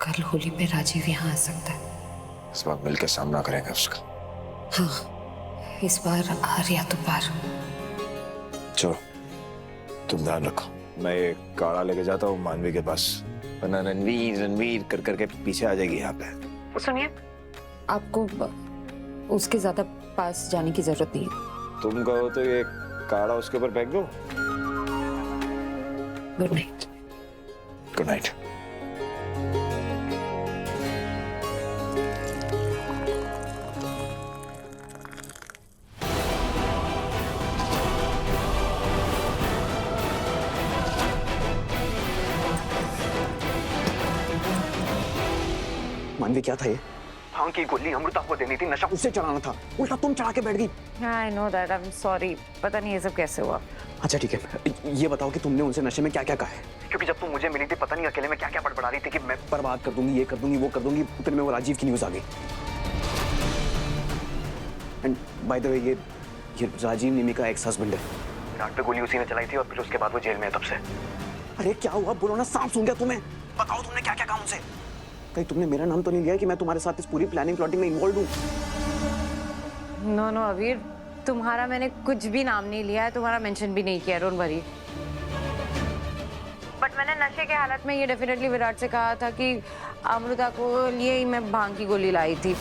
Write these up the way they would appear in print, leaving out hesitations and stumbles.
कल होली पे राजीव यहाँ आ सकता है। इस बार मिलकर सामना करेंगे उसका। हाँ, इस बार हार या तो पार। चलो तुम ध्यान रखो, मैं ये काढ़ा लेके जाता हूँ मानवी के पास, वरना रणवीर रणवीर कर करके पीछे आ जाएगी यहाँ पे। सुनिए, आपको उसके ज्यादा पास जाने की जरूरत नहीं है। तुम कहो तो ये काढ़ा उसके ऊपर फेंक दो। Good night. Good night. मानवी क्या था ये? भांग की गोली अमृता को देनी थी, नशा उससे चढ़ाना था, उल्टा तुम चढ़ा के बैठ गई। I know that, I am sorry. पता नहीं ये सब कैसे हुआ। अच्छा ठीक है, ये बताओ कि तुमने उनसे नशे में क्या क्या कहा है? क्योंकि जब तुम मुझे मिली थी पता नहीं अकेले में क्या क्या बड़बड़ा रही थी कि मैं बर्बाद कर दूंगी, ये कर दूंगी, वो कर दूंगी, उतने में वो राजीव की न्यूज आ गई। एंड बाय द वे ये राजीव निमी का एक्स हस्बैंड है। विराट पे गोली उसी ने चलाई थी और फिर उसके बाद वो जेल में है तब से। अरे क्या हुआ, बोलो ना, सांप सूंघ गया तुम्हें? बताओ तुमने क्या क्या कहा उनसे? कहीं तुमने मेरा नाम तो नहीं लिया कि मैं तुम्हारे साथ इस पूरी प्लानिंग प्लॉटिंग में इन्वॉल्व हूँ? नो नो अवीर, तुम्हारा मैंने कुछ भी नाम नहीं लिया है, तुम्हारा मेंशन भी नहीं किया, डोंट वरी। बट मैंने नशे के हालत में ये डेफिनेटली विराट से कहा था कि अमृता को लिए ही मैं भांग की गोली लाई थी।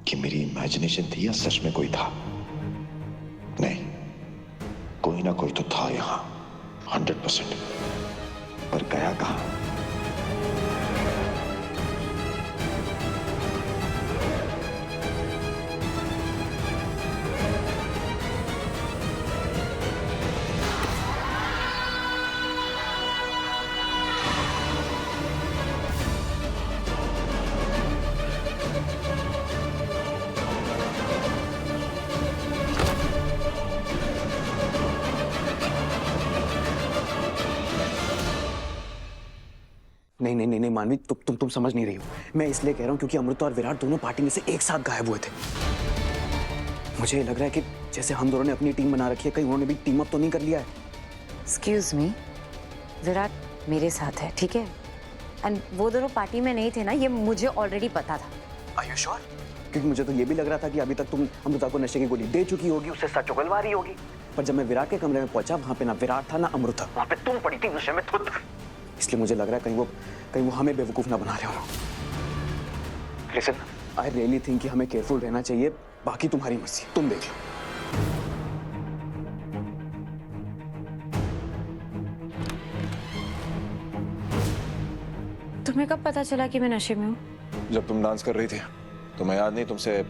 कि मेरी इमेजिनेशन थी या सच में कोई था? नहीं, कोई ना कोई तो था यहाँ 100%। पर गया कहाँ? नहीं नहीं नहीं नहीं मानवी, तुम समझ नहीं रही हो। मैं इसलिए कह रहा हूँ क्योंकि अमृता और विराट दोनों पार्टी में से एक साथ गायब हुए थे। मुझे लग रहा है कि जैसे हम दोनों ने अपनी टीम बना रखी है, कहीं उन्होंने भी टीम अप तो नहीं कर लिया है। एक्सक्यूज मी, विराट मेरे साथ है, ठीक है? एंड वो दोनों पार्टी में नहीं थे ना, ये मुझे ऑलरेडी पता था। Are you sure? क्योंकि मुझे तो ये भी लग रहा था कि अभी तक तुम अमृता को नशे की गोली दे चुकी होगी, उससे सच उगलवा रही होगी। पर जब मैं विराट के कमरे में पहुंचा, वहां पे ना विराट था ना अमृता। वहां पे तुम पड़ी थी नशे में खुद। इसलिए मुझे लग रहा है कहीं वो हमें बेवकूफ ना बना रहे हो। लिसन, आई रियली थिंक कि हमें केयरफुल रहना चाहिए। बाकी तुम्हारी मर्जी, तुम देख लो। तुम्हें कब पता चला कि मैं नशे में हूँ? जब तुम डांस कर रही थी तो मैं याद नहीं, तुमसे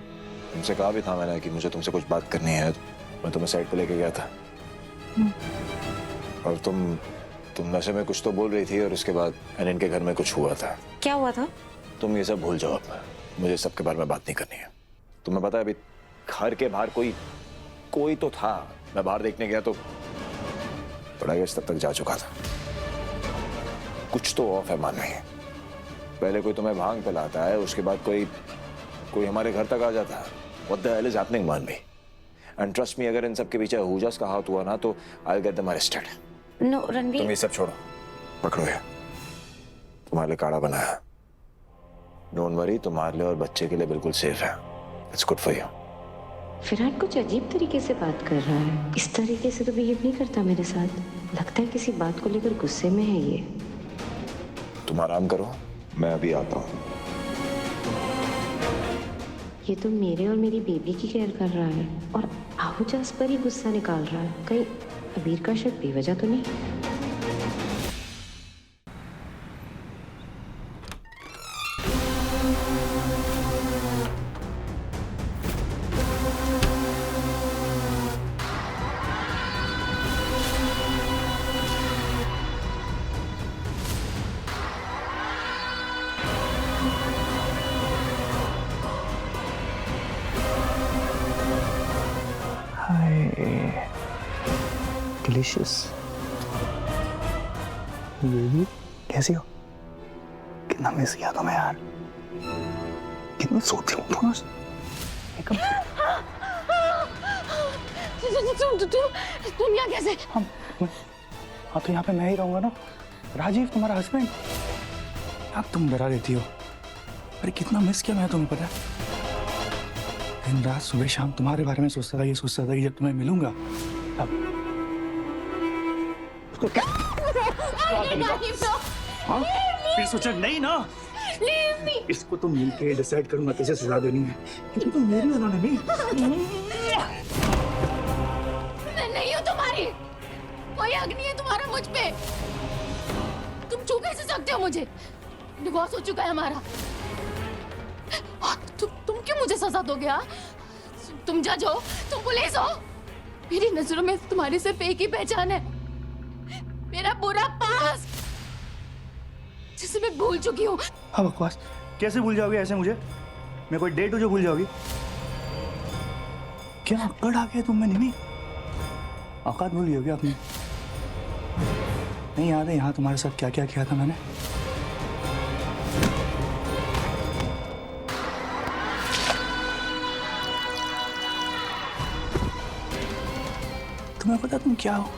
कहा भी था मैंने कि मुझे तुमसे कुछ बात करनी है। मैं तुम्हें साइड पे लेके गया था और तुम नशे में कुछ तो बोल रही थी और उसके बाद अनिल के घर में कुछ हुआ था। क्या हुआ था? तुम ये सब भूल जाओ, अब मुझे सबके बारे में बात नहीं करनी है। तुम्हें पता है अभी घर के बाहर कोई तो था। मैं बाहर देखने गया तो बड़ा गेस्ट तब तक जा चुका था। कुछ तो ऑफ है मानवी। पहले कोई तुम्हें भांग पिलाता है, उसके बाद कोई हमारे घर तक आ जाता है। What the hell is happening, मानवी? And trust me, अगर इन सब के पीछे हुजस का हाथ हुआ ना तो I'll get them arrested. No Ranveer, तुम ये सब छोड़ो, पकड़ो ये, तुम्हारे लिए काढ़ा बनाया। डोंट वरी, तुम्हारे लिए और बच्चे के लिए बिल्कुल सेफ है। It's good for you. Virat कुछ अजीब तरीके से बात कर रहा है। इस तरीके से तो बिहेव नहीं करता मेरे साथ। लगता है किसी बात को लेकर गुस्से में है ये। तुम आराम करो, मैं अभी आता हूँ। ये तो मेरे और मेरी बेबी की केयर कर रहा है और आहूजास पर ही गुस्सा निकाल रहा है। कहीं अबीर का शक बेवजह तो नहीं? डिलीशियस। बेबी कैसी हो? कितना मिस किया तुम्हें यार। कितना सोती हूँ तुम। तुम यहाँ कैसे? हाँ तो यहाँ पे मैं ही रहूंगा ना। राजीव तुम्हारा हस्बैंड। अब तुम डरा देती हो। अरे कितना मिस किया मैं तुम्हें पता है। दिन रात सुबह शाम तुम्हारे बारे में सोचता था, ये सोचता था कि जब तुम्हें मिलूंगा तब उसको क्या हाँ? फिर सोचा नहीं ना, इसको तो मिलके डिसाइड करूंगा कैसे सजा देनी है। क्योंकि तुम मेरी हो ना नहीं। मैं नहीं हूँ तुम्हारी, कोई हक नहीं है तुम्हारा मुझ पे। तुम छू कैसे सकते हो मुझे? डिवोर्स हो चुका है हमारा। तुम क्यों मुझे सजा दोगे? हाँ, तुम जज हो, तुम पुलिस हो। मेरी नजरों में तुम्हारी सिर्फ एक ही पहचान है, मेरा बुरा पास जिसे मैं भूल चुकी हूँ। हाँ बकवास, कैसे भूल जाओगे ऐसे मुझे? मैं कोई डेट हो जो भूल जाओगी? क्या अकड़ आ गया तुम में निमी? औकात भूल गई होगी आपने? नहीं याद है यहाँ तुम्हारे साथ क्या क्या किया था मैंने? तुम्हें पता तुम क्या हो?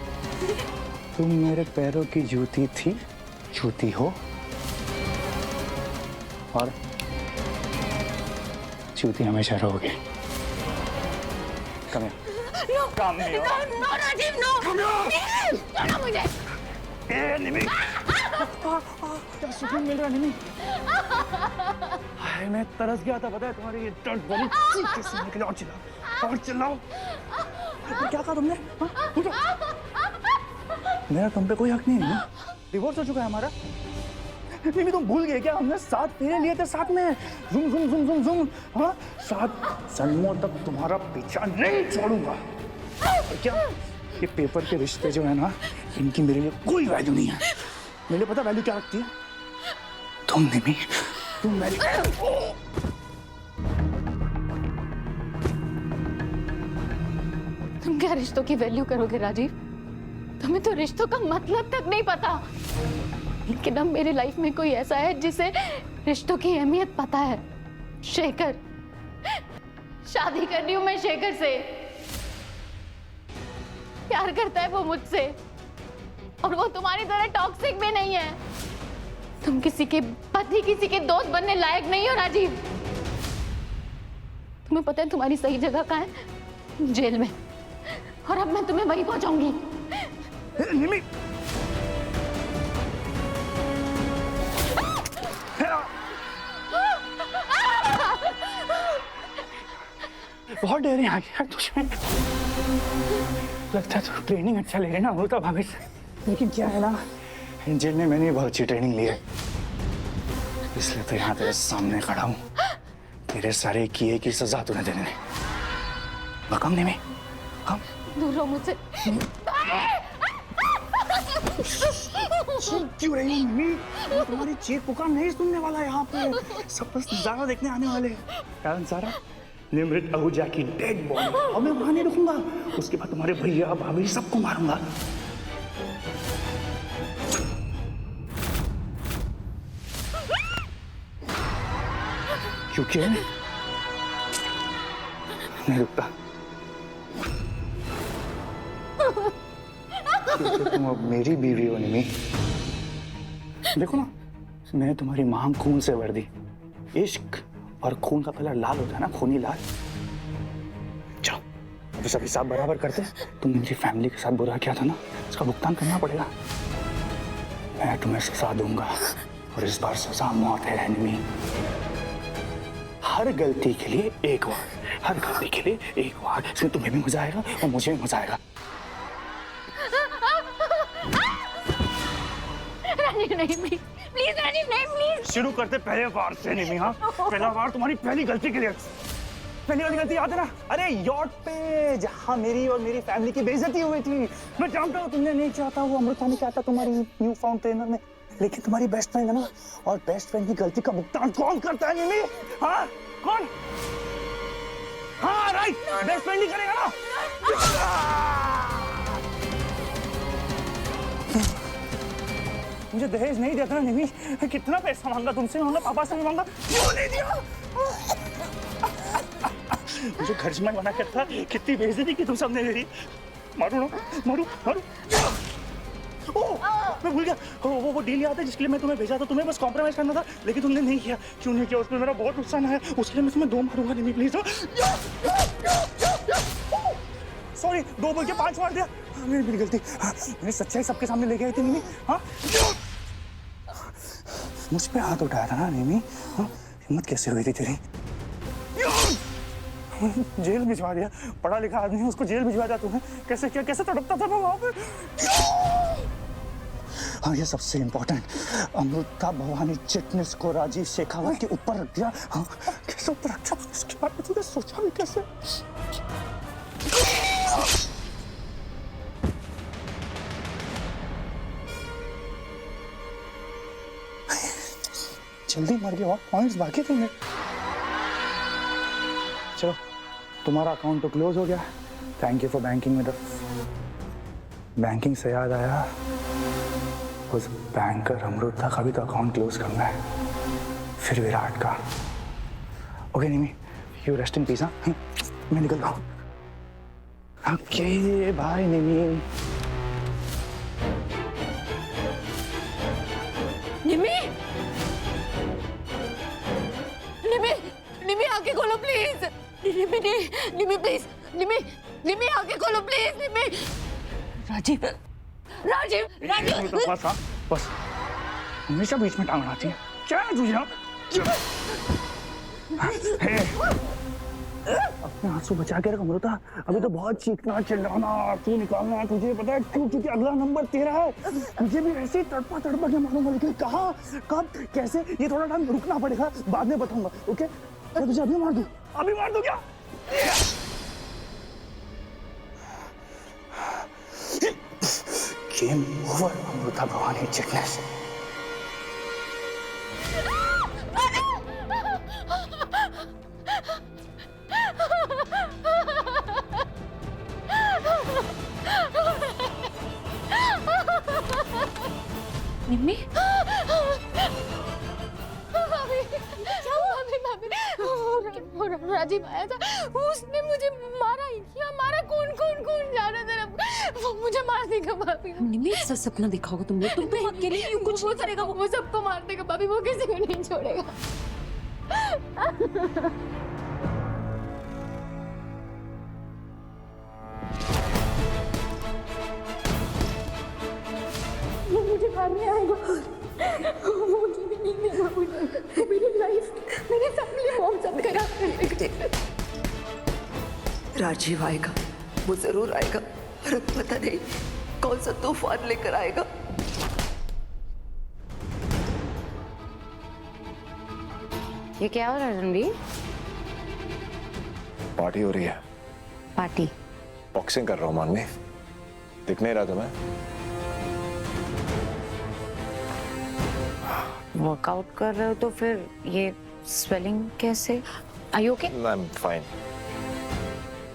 तुम मेरे पैरों की जूती थी, जूती हो, और जूती हमेशा रहोगे। कम नो राजीव, नो छोड़ो मुझे। क्या सुकून मिल रहा निमी। हाय मैं तरस गया था पता है तुम्हारी ये दर्द वाली चीख सुनने के लिए। और चिल्लाओ। क्या कहा तुमने? मेरा तुम पे कोई हक नहीं है ना। डिवोर्स हो चुका है हमारा। निमी तुम भूल गए क्या? हमने 7 फेरे लिए थे साथ में। जुम जुम जुम जुम जुम। हाँ 7 जन्मों तक तुम्हारा पीछा नहीं छोड़ूंगा। और क्या ये पेपर के रिश्ते जो है ना, इनकी मेरे लिए कोई वैल्यू नहीं है। मेरे लिए पता वैल्यू क्या रखती है? तुम निमी, तुम मेरी। तुम क्या रिश्तों की वैल्यू करोगे राजीव? तुम्हें तो रिश्तों का मतलब तक नहीं पता। लेकिन अब मेरी लाइफ में कोई ऐसा है जिसे रिश्तों की अहमियत पता है। शेखर। शादी कर रही हूं मैं शेखर से। प्यार करता है वो मुझसे, और वो तुम्हारी तरह टॉक्सिक भी नहीं है। तुम किसी के पति, किसी के दोस्त बनने लायक नहीं हो राजीव। तुम्हें पता है तुम्हारी सही जगह कहाँ है? जेल में। और अब मैं तुम्हें वहीं पहुंचाऊंगी। निमी बहुत देर यहाँ यार तुझमें। लगता है तो ट्रेनिंग अच्छा ले रहे ना होता भाभी से। लेकिन क्या है ना, जेल में मैंने बहुत अच्छी ट्रेनिंग ली है, इसलिए तो यहाँ तेरे सामने खड़ा हूँ। तेरे सारे किए की सजा तूने देने। कम नहीं में कम। दूर रहो मुझसे। क्यों रही निमी? तुम्हारी चीख पुकार नहीं सुनने वाला यहाँ पे। सब बस नजारा देखने आने वाले। कारण सारा निमृत आहूजा की डेड बॉडी और मैं वहां नहीं रुकूंगा। उसके बाद तुम्हारे भैया भाभी सबको मारूंगा। क्योंकि नहीं रुकता। क्योंकि तुम अब मेरी बीवी हो निमी। देखो ना, मैंने तुम्हारी मांग खून से भर दी। इश्क और खून का कलर लाल होता है ना, खूनी लाल। चलो तो सब हिसाब बराबर करते। तुम मेरी फैमिली के साथ बुरा किया था ना, इसका भुगतान करना पड़ेगा। मैं तुम्हें सजा दूंगा, और इस बार सजा मौत है एनिमी। हर गलती के लिए एक बार, हर गलती के लिए एक बार, इसमें तुम्हें भी मजा आएगा और मुझे भी मजा आएगा। राजीव नहीं, प्लीज प्लीज राजीव नहीं, प्लीज। शुरू करते पहले बार से निमी। हाँ, पहला बार तुम्हारी पहली गलती के लिए। पहली वाली गलती याद है ना? अरे यॉट पे जहाँ मेरी और मेरी फैमिली की बेइज्जती हुई थी। मैं जानता हूँ तुमने नहीं चाहता, वो अमृता ने चाहता तुम्हारी न्यू फाउंड ट्रेनर ने, लेकिन तुम्हारी बेस्ट फ्रेंड है ना, और बेस्ट फ्रेंड की गलती का भुगतान कौन करता है निमी? हाँ, कौन? हाँ राइट, बेस्ट फ्रेंड ही करेगा ना। मुझे दहेज नहीं देता ना निमी, कितना पैसा मांगा तुमसे, मांगा पापा से भी मांगा, क्यों नहीं दिया? मुझे घर जमाई मना करता, कितनी बेइज्जती की तुम सबने मेरी। मारू ना, मारू मारू। ओह, मैं भूल गया, वो डील याद है जिसके लिए मैं तुम्हें भेजा था, तुम्हें बस कॉम्प्रोमाइज करना था, लेकिन तुमने नहीं किया। क्यों नहीं किया? उसमें मेरा बहुत नुकसान है, उसके लिए मैं तुम्हें 2 मारूंगा निमी, प्लीज। सॉरी, 2 बोल के 5 मार दिया, मेरी गलती। मैंने सच्चाई सबके सामने लेके आई थी निमी। हाँ, मुझ पे हाथ उठाया था ना निमी? हाँ, हिम्मत कैसे हुई थी तेरी? जेल भिजवा दिया, पढ़ा लिखा आदमी, उसको जेल भिजवा दिया तूने। कैसे क्या, कैसे तड़पता था मैं वहां पे। हाँ, ये सबसे इम्पोर्टेंट, अमृता भवानी चिटनिस को राजीव शेखावत के ऊपर रख दिया। हाँ, कैसे ऊपर रखा? इसके बारे में तूने सोचा भी कैसे? जल्दी मर गया, पॉइंट्स बाकी थे मेरे। चलो, तुम्हारा अकाउंट तो क्लोज हो गया। Thank you for banking with us. Banking से याद आया, उस बैंकर अमृता का भी तो अकाउंट क्लोज करना है, फिर विराट का। Okay Nimi, you rest in peace. हाँ, मैं निकलता हूँ। ओके बाय निमी। निमी, निमी, निमी आंखें खोलो प्लीज। निमी, निमी प्लीज, निमी, निमी आंखें खोलो प्लीज। निमी, राजीव, राजीव, राजीव। तो बस, हाँ बस, हमेशा बीच में टांग अड़ाती है। क्या है तुझे? अपने आंसू बचा के रख अमृता, अभी तो बहुत चीखना चिल्लाना आंसू निकालना है तुझे, पता है क्यों? क्योंकि अगला नंबर तेरा है। मुझे भी ऐसे ही तड़पा तड़पा के मारूंगा, लेकिन कहाँ, कब, कैसे, ये थोड़ा टाइम रुकना पड़ेगा, बाद में बताऊंगा। ओके, मैं तुझे अभी मार दूं? अभी मार दूं क्या? Game over Amrita Bhavani Chitnis. निम्मी, राजीव आया था, उसने मुझे मारा ही किया। मारा कौन कौन कौन जाना तरफ, वो मुझे मार देगा भाभी। निम्मी, ऐसा सपना देखा होगा तुमने, तुम तो अकेले ही कुछ नहीं करेगा। वो सबको मार देगा भाभी, वो किसी को नहीं छोड़ेगा। वो मुझे मारने आएगा, वो मुझे भी नहीं देगा, मुझे मेरी लाइफ, मेरी फैमिली मॉम सब खराब करेगा। राजीव आएगा, वो जरूर आएगा, और अब पता नहीं कौन सा तूफान लेकर आएगा। ये क्या हो रहा है रणवीर? पार्टी हो रही है। पार्टी? बॉक्सिंग कर रहा हूँ मानवी, दिख नहीं रहा तुम्हें? वर्कआउट कर रहे हो तो फिर ये स्वेलिंग कैसे? Are you okay? I am fine,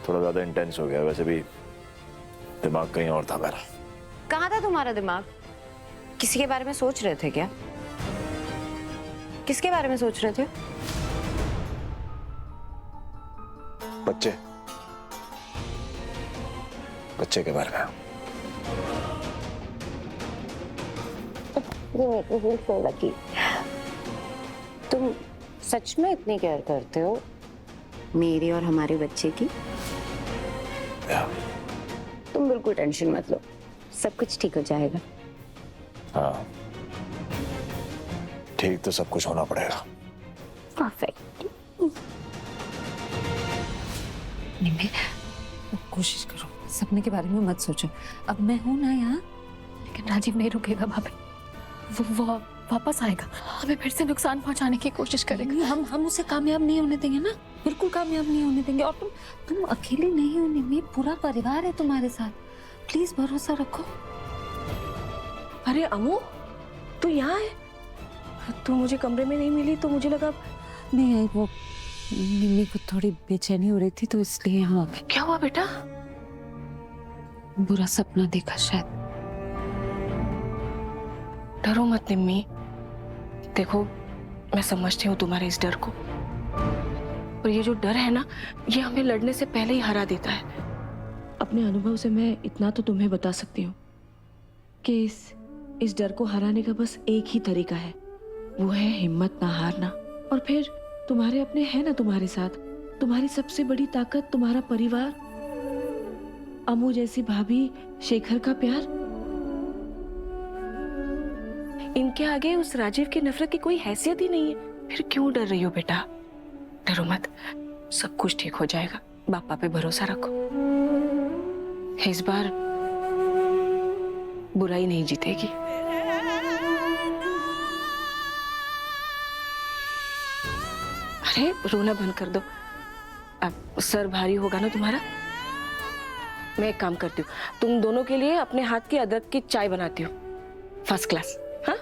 थोड़ा ज्यादा इंटेंस हो गया, वैसे भी दिमाग कहीं और था मेरा। कहाँ था तुम्हारा दिमाग? किसी के बारे में सोच रहे थे क्या? किसके बारे में सोच रहे थे? बच्चे, बच्चे के बारे में। लकी, तुम सच में इतनी केयर करते हो मेरी और हमारे बच्चे की? तुम बिल्कुल टेंशन मत लो, सब कुछ ठीक हो जाएगा। हाँ, ठीक तो सब कुछ होना पड़ेगा। परफेक्ट। निम्मी, कोशिश करो, सपने के बारे में मत सोचो। अब मैं हूं ना यहाँ। लेकिन राजीव नहीं रुकेगा भाभी, वो वापस आएगा, हमें फिर से नुकसान पहुंचाने की कोशिश करेगा। नहीं, हम उसे कामयाब नहीं होने देंगे ना, बिल्कुल कामयाब नहीं होने देंगे। और तुम अकेली नहीं हो निम्मी, पूरा परिवार है तुम्हारे साथ, प्लीज भरोसा रखो। अरे अमू, तू यहाँ है? तू मुझे कमरे में नहीं मिली तो मुझे लगा। नहीं, वो निम्मी को थोड़ी बेचैनी हो रही थी तो इसलिए यहाँ आ गई। क्या हुआ बेटा? बुरा सपना देखा शायद। डरो मत निम्मी, देखो मैं समझती हूँ तुम्हारे इस डर को, और ये जो डर है ना, ये हमें लड़ने से पहले ही हरा देता है। अपने अनुभव से मैं इतना तो तुम्हें बता सकती हूँ कि इस डर को हराने का बस एक ही तरीका है, वो है हिम्मत ना हारना। और फिर तुम्हारे अपने हैं ना तुम्हारे साथ, तुम्हारी सबसे बड़ी ताकत तुम्हारा परिवार, अमू जैसी भाभी, शेखर का प्यार। इनके आगे उस राजीव की नफरत की कोई हैसियत ही नहीं है। फिर क्यों डर रही हो बेटा? डरो मत, सब कुछ ठीक हो जाएगा, पापा पे भरोसा रखो। इस बार बुराई नहीं जीतेगी। अरे रोना बंद कर दो, अब सर भारी होगा ना तुम्हारा। मैं एक काम करती हूँ, तुम दोनों के लिए अपने हाथ की अदरक की चाय बनाती हूँ, फर्स्ट क्लास। हाँ,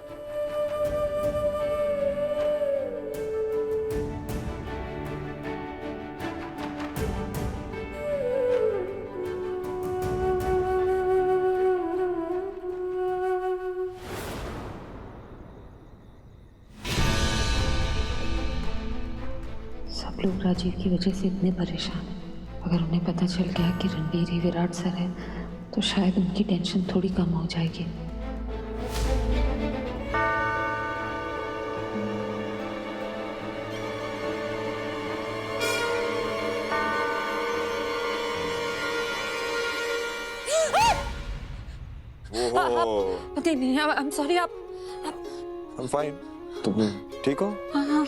सब लोग राजीव की वजह से इतने परेशान हैं। अगर उन्हें पता चल गया कि रणवीर ही विराट सर है तो शायद उनकी टेंशन थोड़ी कम हो जाएगी। नहीं, आई एम सॉरी। आप I'm fine. तुम ठीक हो? हाँ।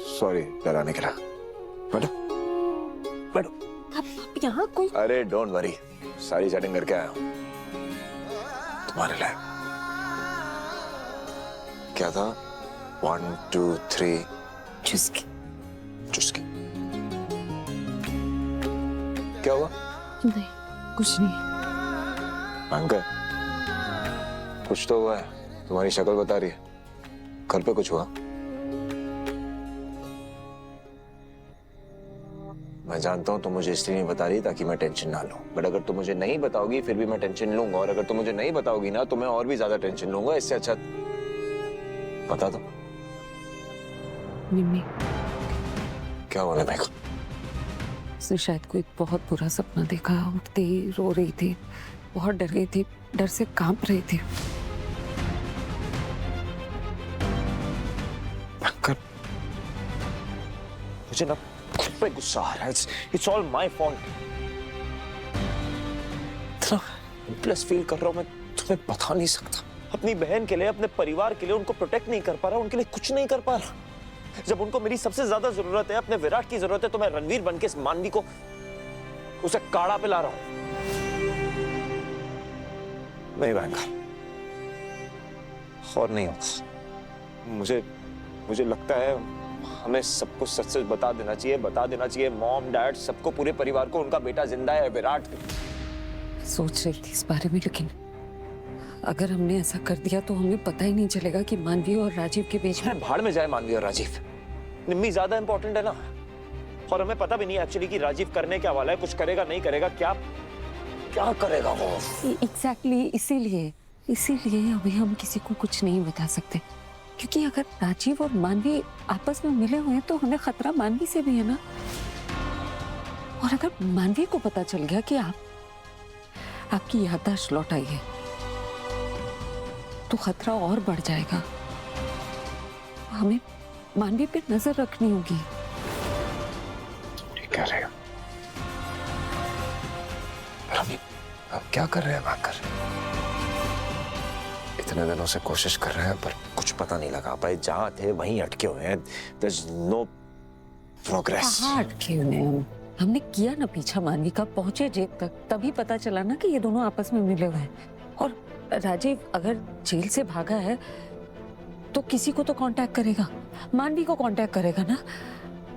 सॉरी डराने के लिए। बैठो बैठो। आप यहाँ कोई? अरे डोंट वरी, सारी सेटिंग करके आया हूँ तुम्हारे लिए। क्या था? 1 2 3 चुस्की। चुस्की। क्या हुआ? नहीं, कुछ नहीं। अंकल, कुछ तो हुआ है, तुम्हारी शक्ल बता रही है। घर पे कुछ हुआ? मैं जानता हूं तुम मुझे इसलिए नहीं बता रही ताकि मैं टेंशन ना लूं, बट अगर तुम मुझे नहीं बताओगी फिर भी मैं टेंशन लूंगा, और अगर तुम मुझे नहीं बताओगी ना तो मैं और भी ज्यादा टेंशन लूंगा। इससे अच्छा बता दो। निम्मी, क्या हुआ निम्मी को? उसने शायद कोई बहुत बुरा सपना देखा, उठते ही रो रही थी, बहुत डर गई थी, डर से कांप रही थी। अंकल, मुझे ना खुद पे गुस्सा आ रहा है। It's all my fault. इतना हेल्पलेस फील कर रहा हूँ मैं, तुम्हें बता नहीं सकता। अपनी बहन के लिए, अपने परिवार के लिए उनको प्रोटेक्ट नहीं कर पा रहा, उनके लिए कुछ नहीं कर पा रहा। जब उनको मेरी सबसे ज्यादा जरूरत है, अपने विराट की जरूरत है, तो मैं रणवीर बन के इस मानवी को उसे काढ़ा पिला रहा हूं। नहीं बैंकर, और नहीं होगा। मुझे लगता है हमें सबको सच सच बता देना चाहिए, मॉम डैड सबको, पूरे परिवार को, उनका बेटा जिंदा है विराट। सोच रही थी इस बारे में, लेकिन अगर हमने ऐसा कर दिया तो हमें पता ही नहीं चलेगा कि मानवी और राजीव के बीच में। भाड़ में जाए मानवी और राजीव, निम्मी ज्यादा इंपॉर्टेंट है ना, और हमें पता भी नहीं एक्चुअली कि राजीव करने क्या वाला है, कुछ करेगा नहीं करेगा, क्या करेगा वो। एग्जैक्टली इसीलिए अभी हम किसी को कुछ नहीं बता सकते, क्योंकि अगर राजीव और मानवी आपस में मिले हुए हैं तो हमें खतरा मानवी से भी है ना। और अगर मानवी को पता चल गया कि आपकी याददाश्त लौट आई है तो खतरा और बढ़ जाएगा। हमें मानवी पे नजर रखनी होगी। ठीक कह रहे हो। अब क्या कर रहे हैं आकर? इतने दिनों से कोशिश कर रहे हैं पर कुछ पता नहीं लगा पाए, जहां थे वहीं अटके हुए हैं। There's no progress। कहाँ अटके हुए हैं हम? हमने किया ना पीछा मानवी का, पहुंचे जेल तक, तभी पता चला ना कि ये दोनों आपस में मिले हुए हैं। और राजीव अगर जेल से भागा है तो किसी को तो कांटेक्ट करेगा, मानवी को कांटेक्ट करेगा ना।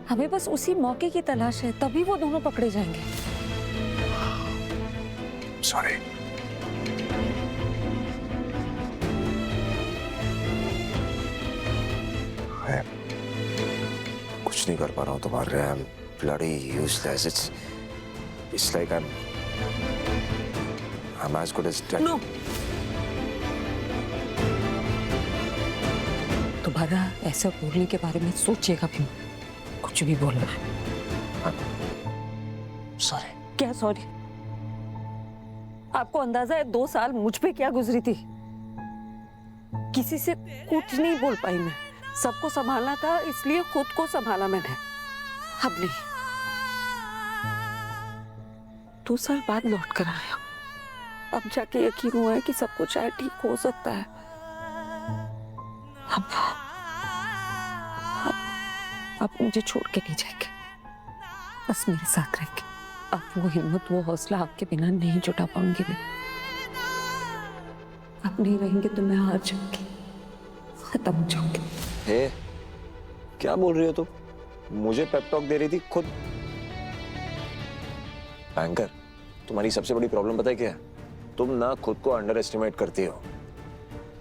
हमें बस उसी मौके की तलाश है, तभी वो दोनों पकड़े जाएंगे। सॉरी। मैं कुछ नहीं कर पा रहा हूँ तुम्हारे। I am bloody useless. It's like I am as good as dead. No, दोबारा ऐसा बोलने के बारे में सोचिएगा भी, कुछ भी बोलना है। सॉरी। क्या सॉरी? आपको अंदाजा है 2 साल मुझ पे क्या गुजरी थी? किसी से कुछ नहीं बोल पाई मैं, सबको संभालना था इसलिए खुद को संभाला मैंने। अब नहीं, 2 साल बाद लौट कर आया, अब जाके यकीन हुआ है कि सब कुछ शायद ठीक हो सकता है। अब मुझे छोड़ के नहीं जाएंगे, बस मेरे साथ रहेंगे। अब वो हिम्मत, वो हौसला आपके बिना नहीं जुटा पाऊंगी मैं। आप नहीं रहेंगे तो मैं हार जाऊंगी, खत्म हो जाऊंगी। हे, क्या बोल रही हो तुम? मुझे पेप टॉक दे रही थी खुद। एंकर, तुम्हारी सबसे बड़ी प्रॉब्लम पता है क्या है? तुम ना खुद को अंडर एस्टिमेट करती हो।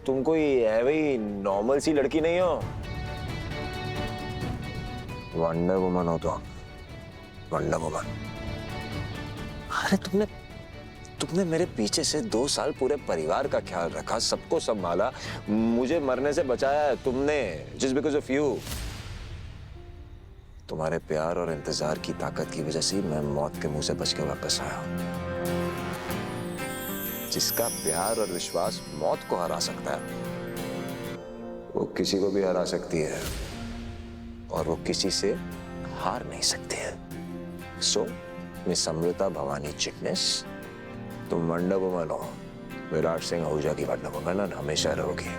तुम कोई ऐसी नॉर्मल सी लड़की नहीं हो। वंडर वुमन हो तुम, वंडर वुमन। अरे तुमने मेरे पीछे से 2 साल पूरे परिवार का ख्याल रखा, सबको संभाला, मुझे मरने से बचाया है तुमने, जस्ट बिकॉज ऑफ यू। तुम्हारे प्यार और इंतजार की ताकत की वजह से मैं मौत के मुंह से बच के वापस आया हूं। जिसका प्यार और विश्वास मौत को हरा सकता है, वो किसी को भी हरा सकती है, और वो किसी से हार नहीं सकती है। सो मिस अमृता भवानी चिटनेस, तुम वंडर वुमन हो, विराट सिंह आहूजा की वंडर वुमन हमेशा रहोगी।